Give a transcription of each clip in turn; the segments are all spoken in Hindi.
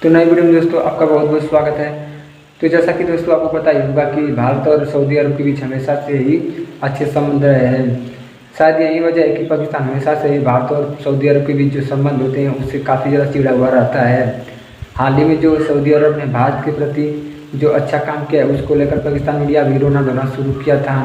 तो नई वीडियो में दोस्तों आपका बहुत बहुत स्वागत है। तो जैसा कि दोस्तों आपको पता ही होगा कि भारत और सऊदी अरब के बीच हमेशा से ही अच्छे संबंध रहे हैं। शायद यही वजह है कि पाकिस्तान हमेशा से ही भारत और सऊदी अरब के बीच जो संबंध होते हैं उससे काफ़ी ज़्यादा चिड़ा हुआ रहता है। हाल ही में जो सऊदी अरब ने भारत के प्रति जो अच्छा काम किया है उसको लेकर पाकिस्तान मीडिया भी रोना धोना शुरू किया था।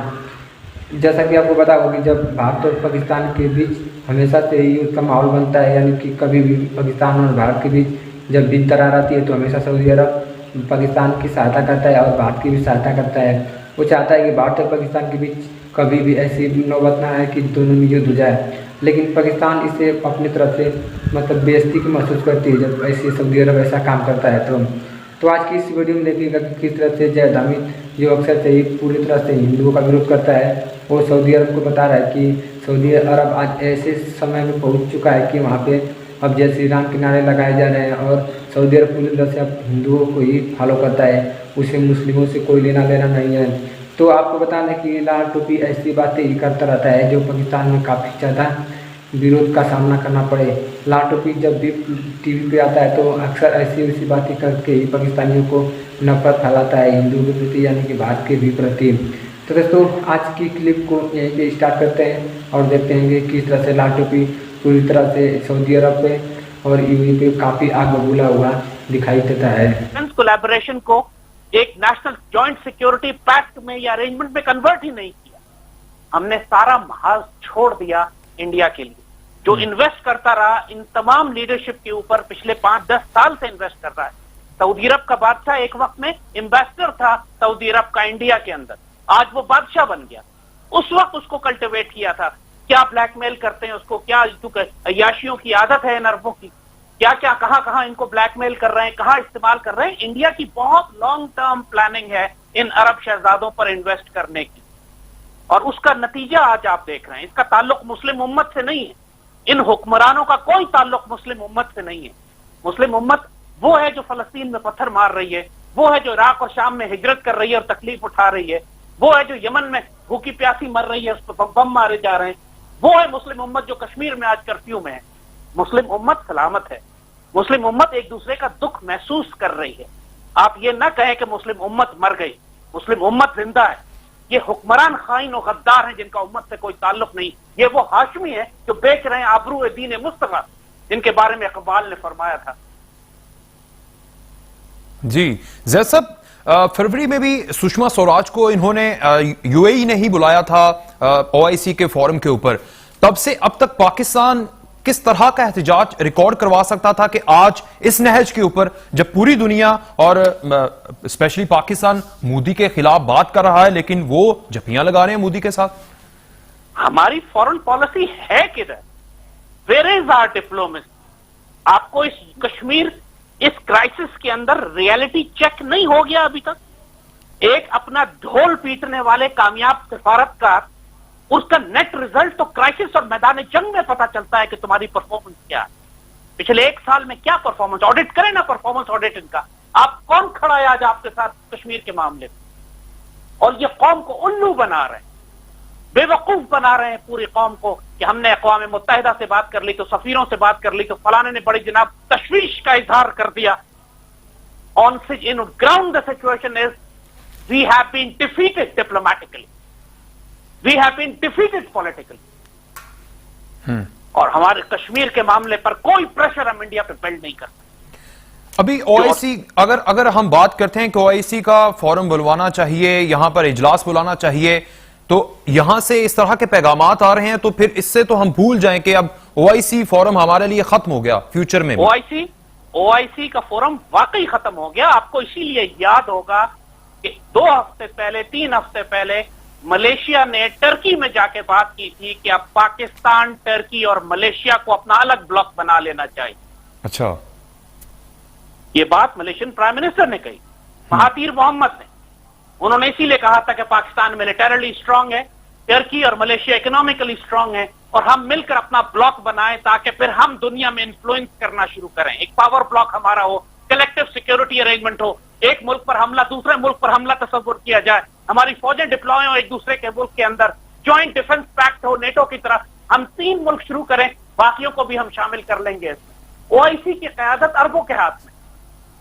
जैसा कि आपको पता होगा कि जब भारत और पाकिस्तान के बीच हमेशा से ही युद्ध का माहौल बनता है, यानी कि कभी भी पाकिस्तान और भारत के बीच जब भी दरार आती है तो हमेशा सऊदी अरब पाकिस्तान की सहायता करता है और भारत की भी सहायता करता है। वो चाहता है कि भारत और पाकिस्तान के बीच कभी भी ऐसी नौबत ना आए कि दोनों में युद्ध हो जाए, लेकिन पाकिस्तान इसे अपनी तरफ से मतलब बेइज्जती की महसूस करती है जब ऐसे सऊदी अरब ऐसा काम करता है। तो आज की इस वीडियो में देखिएगा कि किस तरह से जैद हामिद जो अक्सर से ही पूरी तरह से हिंदुओं का विरोध करता है वो सऊदी अरब को बता रहा है कि सऊदी अरब आज ऐसे समय में पहुंच चुका है कि वहाँ पे अब जय श्री राम के नारे लगाए जा रहे हैं और सऊदी अरब पूरी तरह से अब हिंदुओं को ही फॉलो करता है, उसे मुस्लिमों से कोई लेना देना नहीं है। तो आपको बता दें कि लाल टोपी ऐसी बातें ही करता रहता है जो पाकिस्तान में काफ़ी ज़्यादा विरोध का सामना करना पड़े। लाल टोपी जब भी टीवी पे आता है तो अक्सर ऐसी बातें करके ही पाकिस्तानियों को नफरत फैलाता है हिंदुओं के प्रति, यानी कि भारत के भी प्रति। तो दोस्तों आज की क्लिप को यहीं पे स्टार्ट करते हैं और देखते हैं कि किस तरह से लाल टोपी पूरी तरह से सऊदी अरब पे और यूएई पे काफ़ी आग बबूला हुआ दिखाई देता है। डिफेंस कोलैबोरेशन को एक नेशनल जॉइंट सिक्योरिटी पैक्ट में या अरेंजमेंट में कन्वर्ट ही नहीं किया। हमने सारा महाज छोड़ दिया इंडिया के लिए, जो इन्वेस्ट करता रहा इन तमाम लीडरशिप के ऊपर पिछले 5-10 साल से इन्वेस्ट कर रहा है। सऊदी अरब का बादशाह एक वक्त में एम्बेसडर था सऊदी अरब का इंडिया के अंदर, आज वो बादशाह बन गया। उस वक्त उसको कल्टिवेट किया था, क्या ब्लैकमेल करते हैं उसको, क्या अय्याशियों की आदत है इन अरबों की, क्या क्या कहां कहां इनको ब्लैकमेल कर रहे हैं, कहां इस्तेमाल कर रहे हैं। इंडिया की बहुत लॉन्ग टर्म प्लानिंग है इन अरब शहजादों पर इन्वेस्ट करने की, और उसका नतीजा आज आप देख रहे हैं। इसका ताल्लुक मुस्लिम उम्मत से नहीं है, इन हुक्मरानों का कोई ताल्लुक मुस्लिम उम्मत से नहीं है। मुस्लिम उम्मत वो है जो फलस्तीन में पत्थर मार रही है, वो है जो इराक और शाम में हिजरत कर रही है और तकलीफ उठा रही है, वो है जो यमन में भूखी प्यासी मर रही है, उस पर बम मारे जा रहे हैं, वो है मुस्लिम उम्मत जो कश्मीर में आज कर्फ्यू में है। मुस्लिम उम्मत सलामत है, मुस्लिम उम्मत एक दूसरे का दुख महसूस कर रही है। आप ये ना कहें कि मुस्लिम उम्मत मर गई, मुस्लिम उम्मत जिंदा है। ये हुक्मरान खाइन और गद्दार हैं जिनका उम्मत से कोई ताल्लुक नहीं। ये वो हाशमी है जो बेच रहे हैं आबरू दीन मुस्तफा, जिनके बारे में इकबाल ने फरमाया था। जी जैद साहब, फरवरी में भी सुषमा स्वराज को इन्होंने यूएई ने ही बुलाया था ओआईसी के फोरम के ऊपर। तब से अब तक पाकिस्तान किस तरह का एहतजाज रिकॉर्ड करवा सकता था कि आज इस नहज के ऊपर जब पूरी दुनिया और स्पेशली पाकिस्तान मोदी के खिलाफ बात कर रहा है, लेकिन वो जफियां लगा रहे हैं मोदी के साथ। हमारी फॉरेन पॉलिसी है किधर? Where is our diplomacy? आपको इस कश्मीर इस क्राइसिस के अंदर रियलिटी चेक नहीं हो गया अभी तक? एक अपना ढोल पीटने वाले कामयाब सिफारतकार, उसका नेट रिजल्ट तो क्राइसिस और मैदान जंग में पता चलता है कि तुम्हारी परफॉर्मेंस क्या है। पिछले 1 साल में क्या परफॉर्मेंस, ऑडिट करें ना, परफॉर्मेंस ऑडिट इनका। आप कौन खड़ा है आज आपके साथ कश्मीर के मामले में? और ये कौम को उल्लू बना रहे हैं, बेवकूफ बना रहे हैं पूरी कौम को कि हमने अक़वाम मुत्तहिदा से बात कर ली, तो सफीरों से बात कर ली, तो फलाने ने बड़ी जनाब तशवीश का इजहार कर दिया। On in ground the situation is we have been defeated diplomatically, we have been defeated politically, और हमारे कश्मीर के मामले पर कोई प्रेशर हम इंडिया पे बिल्ड नहीं करते। अभी ओआईसी अगर हम बात करते हैं कि ओआईसी का फोरम बुलवाना चाहिए, यहां पर इजलास बुलाना चाहिए, तो यहां से इस तरह के पैगामात आ रहे हैं, तो फिर इससे तो हम भूल जाएं कि अब ओआईसी फोरम हमारे लिए खत्म हो गया फ्यूचर में। ओआईसी का फोरम वाकई खत्म हो गया। आपको इसीलिए याद होगा कि 2 हफ्ते पहले 3 हफ्ते पहले मलेशिया ने टर्की में जाके बात की थी कि अब पाकिस्तान, टर्की और मलेशिया को अपना अलग ब्लॉक बना लेना चाहिए। अच्छा, ये बात मलेशियन प्राइम मिनिस्टर ने कही, महातीर मोहम्मद ने। उन्होंने इसीलिए कहा था कि पाकिस्तान मिलिटरली स्ट्रांग है, टर्की और मलेशिया इकोनॉमिकली स्ट्रांग है, और हम मिलकर अपना ब्लॉक बनाएं ताकि फिर हम दुनिया में इन्फ्लुएंस करना शुरू करें। एक पावर ब्लॉक हमारा हो, कलेक्टिव सिक्योरिटी अरेंजमेंट हो, एक मुल्क पर हमला दूसरे मुल्क पर हमला तस्वुर किया जाए, हमारी फौजें डिप्लॉय हो एक दूसरे के मुल्क के अंदर, ज्वाइंट डिफेंस पैक्ट हो नेटो की तरह, हम 3 मुल्क शुरू करें, बाकियों को भी हम शामिल कर लेंगे। ओआईसी की क़यादत अरबों के हाथ में,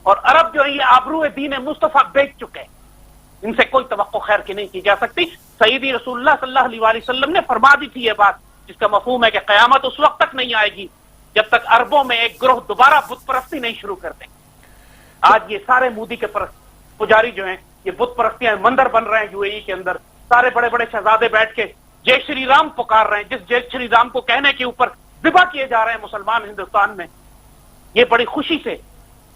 और अरब जो है ये आबरू दीन मुस्तफा बेच चुके हैं, इनसे कोई तवक्को खैर की नहीं की जा सकती। सईदी रसूलुल्लाह सल्लल्लाहु अलैहि वसल्लम ने फरमा दी थी ये बात, जिसका मफहूम है कि क़यामत उस वक्त तक नहीं आएगी जब तक अरबों में एक ग्रोह दोबारा बुत परस्ती नहीं शुरू कर देंगे। आज ये सारे मोदी के पुजारी जो हैं, ये बुत परस्तियां मंदिर बन रहे हैं यूएई के अंदर, सारे बड़े बड़े शहजादे बैठ के जय श्री राम पुकार रहे हैं, जिस जय श्री राम को कहने के ऊपर ज़िबा किए जा रहे हैं मुसलमान हिंदुस्तान में। ये बड़ी खुशी से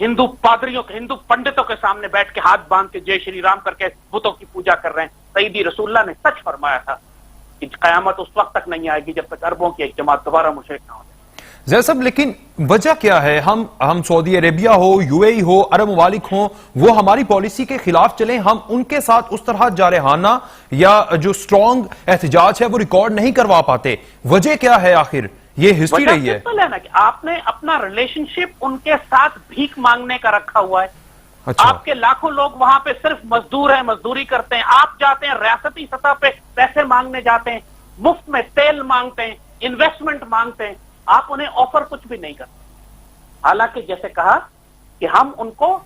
हिंदू पादरियों के, हिंदू पंडितों के सामने बैठ के हाथ बांध के जय श्री राम करके बुतों की पूजा कर रहे हैं। सईदी रसूलुल्लाह ने सच फरमाया था कि क़यामत उस वक्त तक नहीं आएगी जब तक अरबों की एक जमात दोबारा मुशरिक ना हो जाए। जय साहब, लेकिन वजह क्या है? हम सऊदी अरेबिया हो, यूएई हो, अरब ममालिक हो, वो हमारी पॉलिसी के खिलाफ चले, हम उनके साथ उस तरह जारहाना या जो स्ट्रॉन्ग एहतजाज है वो रिकॉर्ड नहीं करवा पाते। वजह क्या है आखिर? ये हिस्ट्री रही है। सिंपल है ना कि आपने अपना रिलेशनशिप उनके साथ भीख मांगने का रखा हुआ है। अच्छा। आपके लाखों लोग वहां पे सिर्फ मजदूर हैं, मजदूरी करते हैं। आप जाते हैं रियासती सतह पे पैसे मांगने जाते हैं, मुफ्त में तेल मांगते हैं, इन्वेस्टमेंट मांगते हैं, आप उन्हें ऑफर कुछ भी नहीं करते। हालांकि जैसे कहा कि हम उनको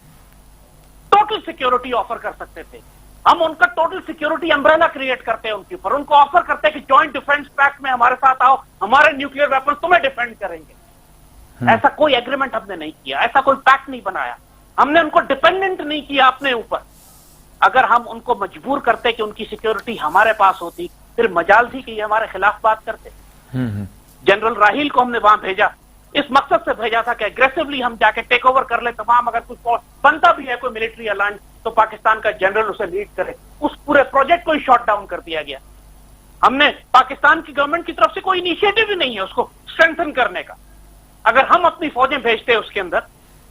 टोटल सिक्योरिटी ऑफर कर सकते थे, हम उनका टोटल सिक्योरिटी अम्ब्रेला क्रिएट करते हैं उनके ऊपर, उनको ऑफर करते हैं कि जॉइंट डिफेंस पैक्ट में हमारे साथ आओ, हमारे न्यूक्लियर वेपन तुम्हें डिफेंड करेंगे। ऐसा कोई एग्रीमेंट हमने नहीं किया, ऐसा कोई पैक्ट नहीं बनाया, हमने उनको डिपेंडेंट नहीं किया अपने ऊपर। अगर हम उनको मजबूर करते कि उनकी सिक्योरिटी हमारे पास होती, फिर मजाल थी कि ये हमारे खिलाफ बात करते। जनरल राहील को हमने वहां भेजा, इस मकसद से भेजा था कि एग्रेसिवली हम जाके टेक ओवर कर ले तमाम, अगर कुछ बनता भी है कोई मिलिट्री अलायंस तो पाकिस्तान का जनरल उसे लीड करे। उस पूरे प्रोजेक्ट को ही शॉट डाउन कर दिया गया। हमने पाकिस्तान की गवर्नमेंट की तरफ से कोई इनिशिएटिव ही नहीं है उसको स्ट्रेंथन करने का। अगर हम अपनी फौजें भेजते उसके अंदर,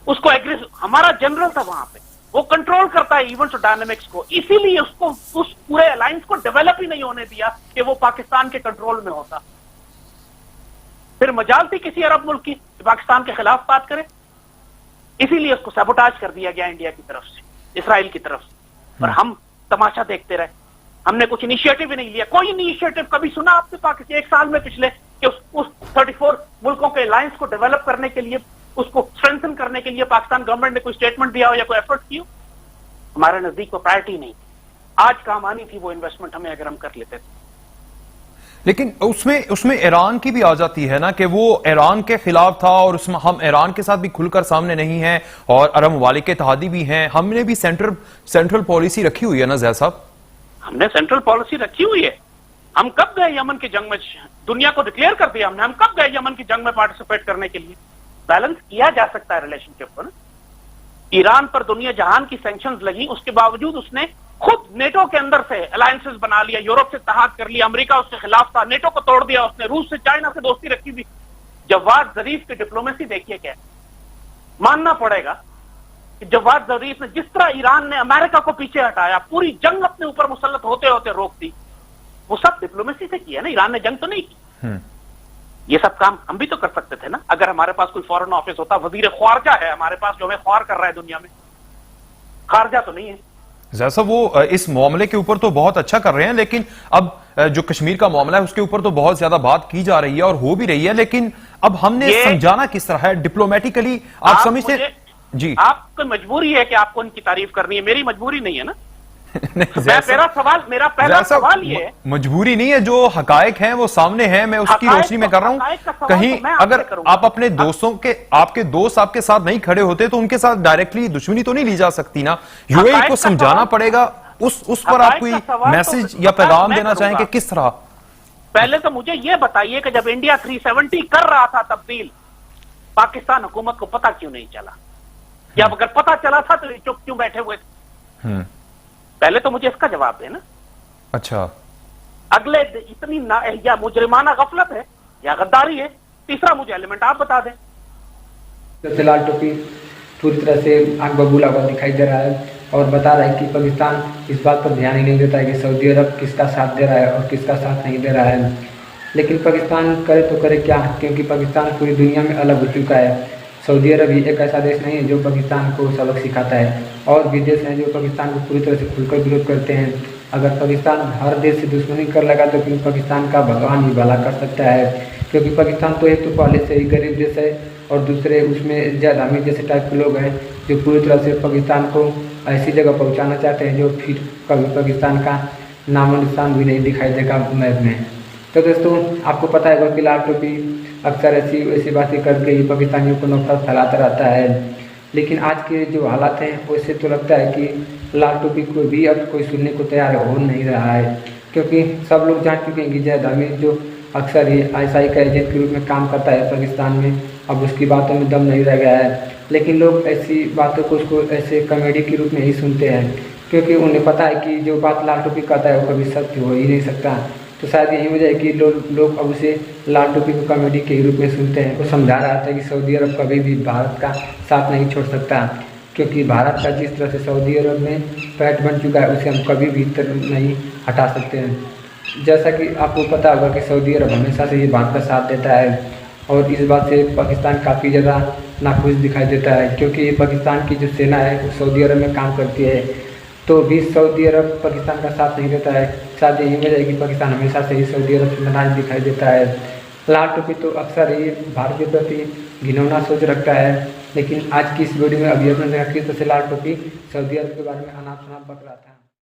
उसको हमारा जनरल था वहां पे, वो कंट्रोल करता है इवेंट्स और डायनामिक्स को, इसीलिए उसको उस पूरे अलायंस को डेवलप ही नहीं होने दिया कि वो पाकिस्तान के कंट्रोल में होता। फिर मजाल थी किसी अरब मुल्क की पाकिस्तान के खिलाफ बात करे, इसीलिए उसको सबोटाज कर दिया गया इंडिया की तरफ से, इसराइल की तरफ से। और हम तमाशा देखते रहे, हमने कुछ इनिशिएटिव ही नहीं लिया। कोई इनिशिएटिव कभी सुना आपने पाकिस्तान एक साल में पिछले कि उस 34 मुल्कों के अलायंस को डेवलप करने के लिए, उसको स्ट्रेंथन करने के लिए पाकिस्तान गवर्नमेंट ने कोई स्टेटमेंट दिया हो या कोई एफर्ट की हो? हमारे नजदीक वो प्रायोरिटी नहीं। आज काम आनी थी वो इन्वेस्टमेंट हमें, अगर हम कर लेते थे। लेकिन उसमें ईरान की भी आ जाती है ना कि वो ईरान के खिलाफ था, और उसमें हम ईरान के साथ भी खुलकर सामने नहीं हैं, और अरब ममालिक के इत्तेहादी भी हैं। हमने भी सेंट्रल पॉलिसी रखी हुई है ना जय साहब? हमने सेंट्रल पॉलिसी रखी हुई है। हम कब गए यमन की जंग में? दुनिया को डिक्लेयर कर दिया हमने। हम कब गए यमन की जंग में पार्टिसिपेट करने के लिए? बैलेंस किया जा सकता है रिलेशनशिप को ना। ईरान पर दुनिया जहान की सैंक्शंस लगी, उसके बावजूद उसने खुद नेटो के अंदर से अलायंसेस बना लिया, यूरोप से इत्तेहाद कर लिया, अमेरिका उसके खिलाफ था, नेटो को तोड़ दिया उसने, रूस से चाइना से दोस्ती रखी थी। जवाद जरीफ की डिप्लोमेसी देखिए क्या, मानना पड़ेगा कि जवाद जरीफ ने जिस तरह ईरान ने अमेरिका को पीछे हटाया, पूरी जंग अपने ऊपर मुसल्लत होते होते रोक दी, वो सब डिप्लोमेसी से किया ना। ईरान ने जंग तो नहीं की। ये सब काम हम भी तो कर सकते थे ना, अगर हमारे पास कोई फॉरेन ऑफिस होता। वजीर ख्वारजा है हमारे पास जो हमें ख्वार कर रहा है दुनिया में, खारजा तो नहीं है। जैसा वो इस मामले के ऊपर तो बहुत अच्छा कर रहे हैं, लेकिन अब जो कश्मीर का मामला है उसके ऊपर तो बहुत ज्यादा बात की जा रही है और हो भी रही है, लेकिन अब हमने समझाना किस तरह है डिप्लोमेटिकली? आप समझते जी, आपकी मजबूरी है कि आपको उनकी तारीफ करनी है, मेरी मजबूरी नहीं है ना। मेरा पहला सवाल ये है, मजबूरी नहीं है, जो हकायक हैं वो सामने हैं, मैं उसकी रोशनी में कर रहा हूं। कहीं अगर आप अपने दोस्तों के, आपके दोस्त आपके साथ नहीं खड़े होते तो उनके साथ डायरेक्टली दुश्मनी तो नहीं ली जा सकती ना। यूएई को समझाना पड़ेगा। उस पर आप कोई मैसेज या पैगाम देना चाहेंगे किस तरह? पहले तो मुझे यह बताइए कि जब इंडिया 370 कर रहा था तब्दील, पाकिस्तान हुकूमत को पता क्यों नहीं चला? या अगर पता चला था तो चुप क्यों बैठे हुए थे? पहले तो मुझे इसका जवाब देना। अच्छा, अगले इतनी या मुजरिमाना गफलत है या गद्दारी है? तीसरा मुझे एलिमेंट आप बता दें। तो फिलहाल टोपी पूरी तरह से आग बबूला हुआ दिखाई दे रहा है और बता रहा है कि पाकिस्तान इस बात पर ध्यान ही नहीं देता है कि सऊदी अरब किसका साथ दे रहा है और किसका साथ नहीं दे रहा है। लेकिन पाकिस्तान करे तो करे क्या, क्योंकि पाकिस्तान पूरी दुनिया में अलग हो चुका है। सऊदी अरब ही एक ऐसा देश नहीं है जो पाकिस्तान को सबक सिखाता है, और भी देश हैं जो पाकिस्तान को पूरी तरह से खुलकर विरोध करते हैं। अगर पाकिस्तान हर देश से दुश्मनी कर लगा तो फिर पाकिस्तान का भगवान ही भला कर सकता है, क्योंकि पाकिस्तान तो एक तो पहले से ही गरीब देश है और दूसरे उसमें ज़्यादा अमीर जैसे टाइप के लोग हैं जो पूरी तरह से पाकिस्तान को ऐसी जगह पहुंचाना चाहते हैं जो फिर कभी पाकिस्तान का नामो निशान भी नहीं दिखाई देगा मैप में। तो दोस्तों आपको पता है कि लाल टोपी अक्सर ऐसी बातें करके ही पाकिस्तानियों को नफरत फैलाता रहता है, लेकिन आज के जो हालात हैं उससे तो लगता है कि लाल टोपी को भी अब कोई सुनने को तैयार हो नहीं रहा है, क्योंकि सब लोग जान चुके हैं कि जैद हमीद जो अक्सर ही ISI का एजेंट के रूप में काम करता है पाकिस्तान में, अब उसकी बातों में दम नहीं रह गया है। लेकिन लोग ऐसी बातों को उसको ऐसे कॉमेडी के रूप में ही सुनते हैं, क्योंकि उन्हें पता है कि जो बात लाल टोपी कहता है वो कभी सत्य हो ही नहीं सकता। तो शायद यही वजह है कि लोग अब उसे लाल टोपी को कॉमेडी के रूप में सुनते हैं। वो समझा रहा था कि सऊदी अरब कभी भी भारत का साथ नहीं छोड़ सकता, क्योंकि भारत का जिस तरह से सऊदी अरब में पैठ बन चुका है उसे हम कभी भी नहीं हटा सकते हैं। जैसा कि आपको पता होगा कि सऊदी अरब हमेशा से ये भारत का साथ देता है, और इस बात से पाकिस्तान काफ़ी ज़्यादा नाखुश दिखाई देता है, क्योंकि पाकिस्तान की जो सेना है वो सऊदी अरब में काम करती है, तो भी सऊदी अरब पाकिस्तान का साथ नहीं देता है। शायद यही वजह है कि पाकिस्तान हमेशा से ही सऊदी अरब से नाराज दिखाई देता है। लाल टोपी तो अक्सर ही भारत के प्रति घिनौना सोच रखता है, लेकिन आज की इस वीडियो में अभी अपने किस तरह से लाल टोपी सऊदी अरब के बारे में अनाप शनाप बक रहा था।